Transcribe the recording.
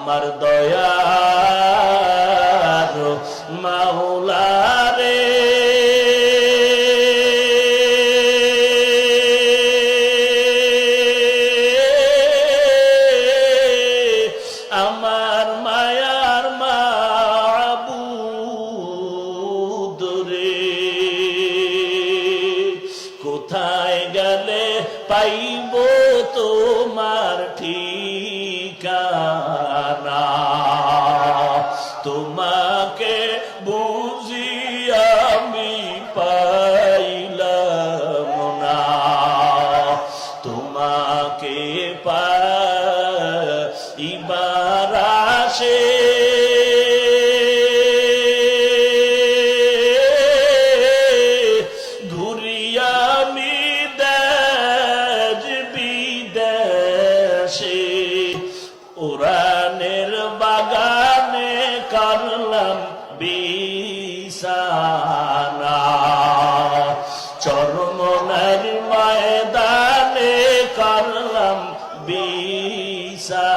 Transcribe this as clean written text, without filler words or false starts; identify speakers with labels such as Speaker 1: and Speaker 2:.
Speaker 1: আমার দয়ার মাওলা রে আমার মায়ার মাবুদ রে কোথায় গেলে পাইব তোমার ঠিকানা তোমাকে বুঝি আমি পাইলাম না তোমাকে পাইবার আশে ঘুরি আমি দেশ বিদেশে উড়ানের বাগানে করলাম বিছানা চরমনের ময়দানে করলাম বিছানা